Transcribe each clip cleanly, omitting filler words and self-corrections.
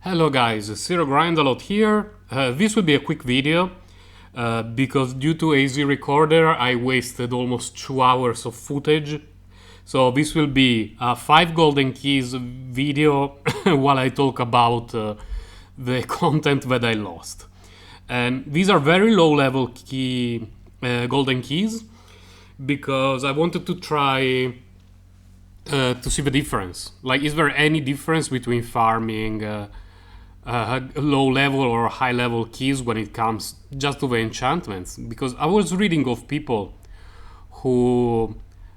Hello guys, Zero Grind a lot here. This will be a quick video because due to AZ Recorder I wasted almost 2 hours of footage. So this will be a 5 golden keys video while I talk about the content that I lost. And these are very low level golden keys because I wanted to try to see the difference. Like, is there any difference between farming low level or high level keys when it comes just to the enchantments? Because I was reading of people who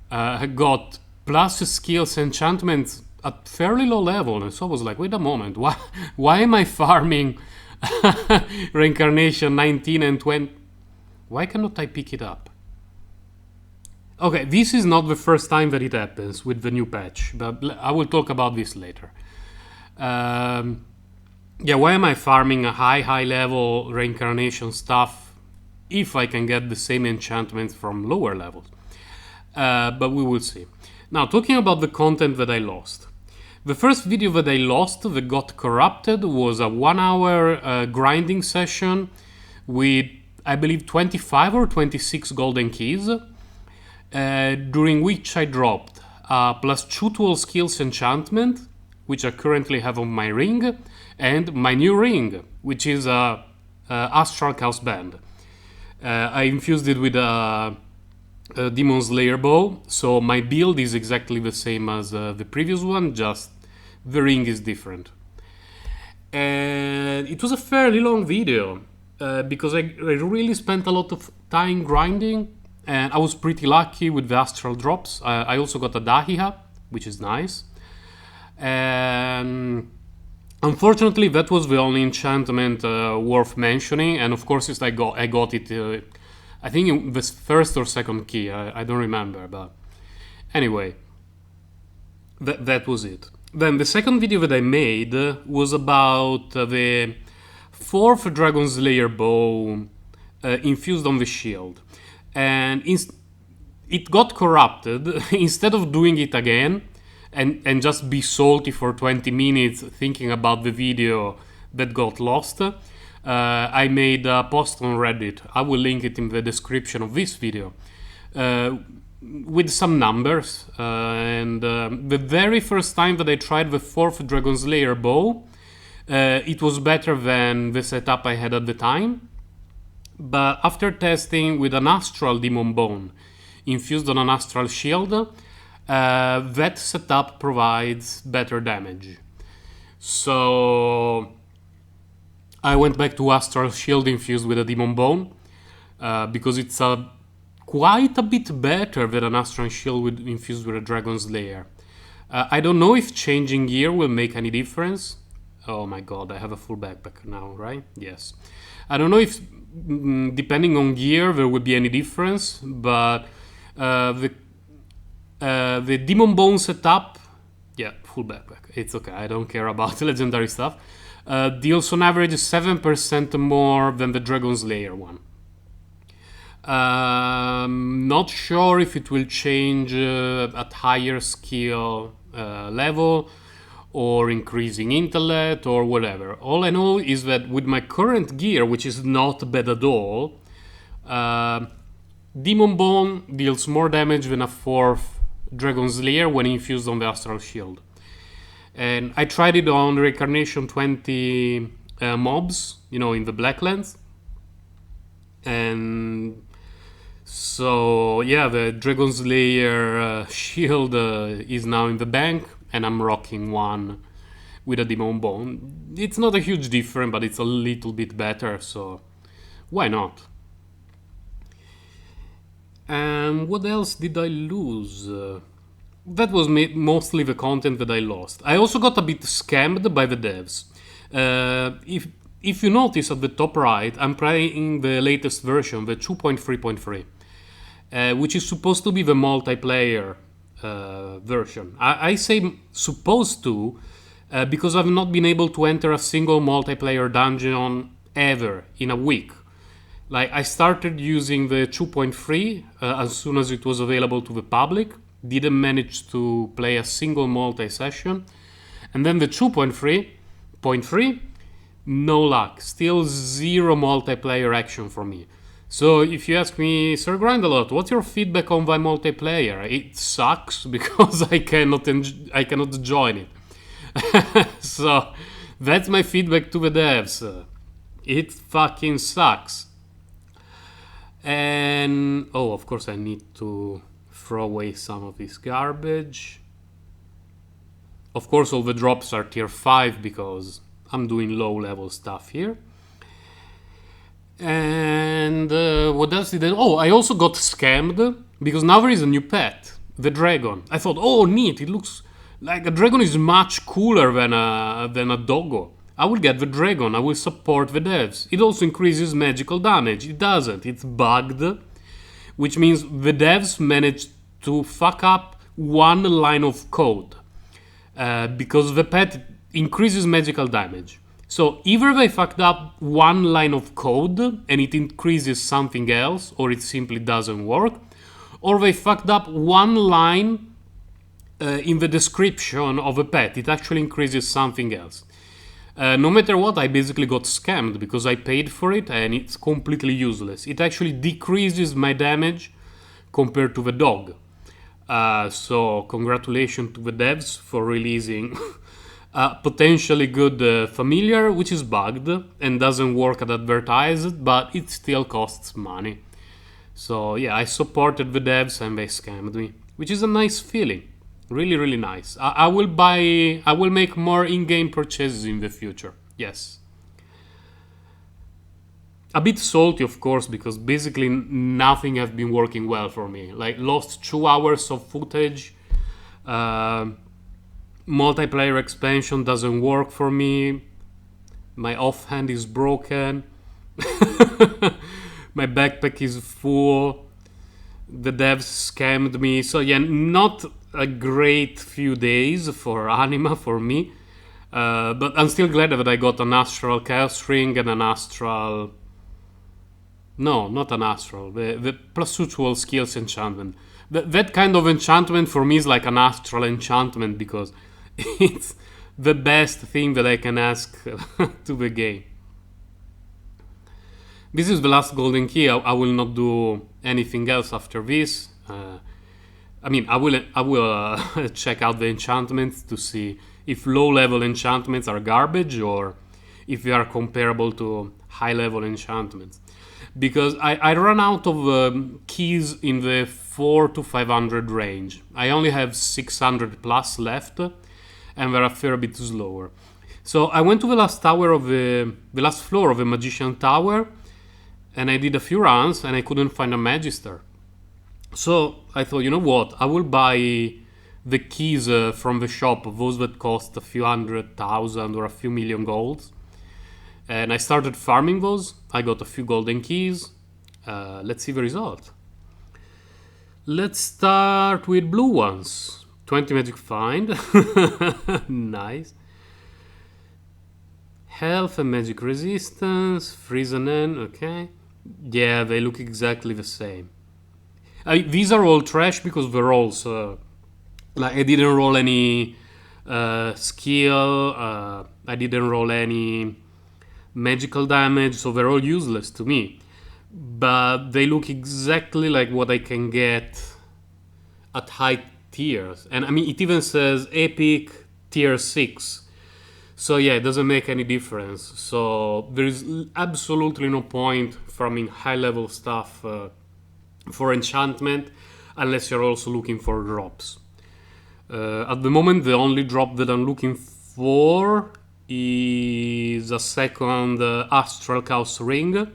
got plus skills enchantments at fairly low level, and so I was like, wait a moment, why am I farming reincarnation 19 and 20? Why cannot I pick it up? Okay, this is not the first time that it happens with the new patch, but I will talk about this later. Yeah, why am I farming a high level reincarnation stuff if I can get the same enchantments from lower levels? But we will see. Now, talking about the content that I lost. The first video that I lost that got corrupted was a 1 hour grinding session with, I believe, 25 or 26 golden keys, during which I dropped plus 2 tool skills enchantment, which I currently have on my ring, and my new ring, which is a Astral Chaos Band. I infused it with a Demon Slayer bow, so my build is exactly the same as the previous one, just the ring is different. And it was a fairly long video because I really spent a lot of time grinding, and I was pretty lucky with the astral drops. I also got a Dahiha, which is nice. And unfortunately, that was the only enchantment worth mentioning, and of course I got it, I think in the first or second key, I don't remember, but anyway, that was it. Then the second video that I made was about the 4th Dragon Slayer bow infused on the shield, and it got corrupted. Instead of doing it again and just be salty for 20 minutes thinking about the video that got lost, I made a post on Reddit. I will link it in the description of this video with some numbers. And the very first time that I tried the 4th Dragon Slayer bow, it was better than the setup I had at the time. But after testing with an Astral Demon Bone infused on an Astral Shield, that setup provides better damage. So I went back to Astral Shield infused with a Demon Bone because it's quite a bit better than an Astral Shield infused with a Dragon Slayer. I don't know if changing gear will make any difference. Oh my god, I have a full backpack now, right? Yes. I don't know if depending on gear there will be any difference, but the Demon Bone setup, yeah, full backpack. It's okay. I don't care about legendary stuff. Deals on average 7% more than the Dragon Slayer one. Not sure if it will change at higher skill level or increasing intellect or whatever. All I know is that with my current gear, which is not bad at all, Demon Bone deals more damage than a 4th Dragon Slayer when infused on the Astral Shield. And I tried it on Reincarnation 20 mobs, in the Blacklands. And so, yeah, the Dragon Slayer shield is now in the bank, and I'm rocking one with a Demon Bone. It's not a huge difference, but it's a little bit better, so why not? And what else did I lose? That was mostly the content that I lost. I also got a bit scammed by the devs. If you notice at the top right, I'm playing the latest version, the 2.3.3, which is supposed to be the multiplayer version. I say supposed to because I've not been able to enter a single multiplayer dungeon ever in a week. Like, I started using the 2.3 as soon as it was available to the public, didn't manage to play a single multi-session, and then the 2.3 Point 3, no luck. Still zero multiplayer action for me. So if you ask me, Sir Grindalot, what's your feedback on my multiplayer? It sucks because I cannot join it. So that's my feedback to the devs. It fucking sucks. And oh, of course I need to throw away some of this garbage. Of course all the drops are tier 5 because I'm doing low level stuff here. And what else did I... Oh, I also got scammed because now there is a new pet, the dragon. I thought, oh neat, it looks like a dragon is much cooler than a doggo. I will get the dragon, I will support the devs. It also increases magical damage. It doesn't, it's bugged, which means the devs managed to fuck up one line of code because the pet increases magical damage. So either they fucked up one line of code and it increases something else, or it simply doesn't work, or they fucked up one line in the description of a pet. It actually increases something else. No matter what, I basically got scammed because I paid for it and it's completely useless. It actually decreases my damage compared to the dog. So congratulations to the devs for releasing a potentially good familiar, which is bugged and doesn't work as advertised, but it still costs money. So yeah, I supported the devs and they scammed me, which is a nice feeling. Really, really nice. I will make more in-game purchases in the future. Yes. A bit salty, of course, because basically nothing has been working well for me. Like, lost 2 hours of footage. Multiplayer expansion doesn't work for me. My offhand is broken. My backpack is full. The devs scammed me. So yeah, not a great few days for AnimA for me. But I'm still glad that I got an Astral Chaos Ring and an Astral... No, not an Astral. The plus usual skills enchantment. That kind of enchantment for me is like an Astral enchantment because it's the best thing that I can ask to the game. This is the last golden key. I will not do anything else after this. I mean, I will check out the enchantments to see if low-level enchantments are garbage or if they are comparable to high-level enchantments. Because I run out of keys in the 400 to 500 range. I only have 600 plus left, and they're a fair bit slower. So I went to the last tower of the last floor of the Magician Tower, and I did a few runs, and I couldn't find a Magister. So I thought, you know what, I will buy the keys from the shop, those that cost a few 100,000 or a few million golds. And I started farming those. I got a few golden keys. Let's see the result. Let's start with blue ones. 20 magic find. Nice. Health and magic resistance. Freeze and N. Okay. Yeah, they look exactly the same. These are all trash because the rolls... like I didn't roll any skill. I didn't roll any magical damage, so they're all useless to me. But they look exactly like what I can get at high tiers. And I mean, it even says epic tier 6. So yeah, it doesn't make any difference. So there is absolutely no point farming high level stuff for enchantment unless you're also looking for drops. At the moment, the only drop that I'm looking for is a second Astral Chaos Ring.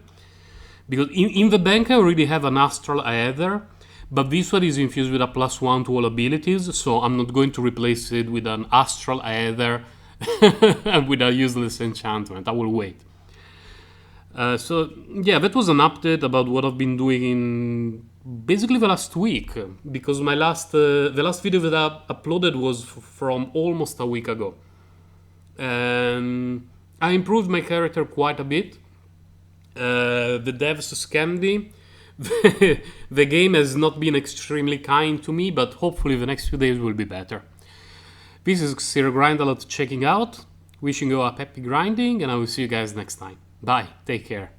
Because in the bank I already have an Astral Aether, but this one is infused with a +1 to all abilities, so I'm not going to replace it with an Astral Aether with a useless enchantment. I will wait. So yeah, that was an update about what I've been doing in basically the last week, because my the last video that I uploaded was from almost a week ago. And I improved my character quite a bit. The devs scammed me. The game has not been extremely kind to me, but hopefully the next few days will be better. This is Sir Grindalot checking out. Wishing you a happy grinding, and I will see you guys next time. Bye, take care.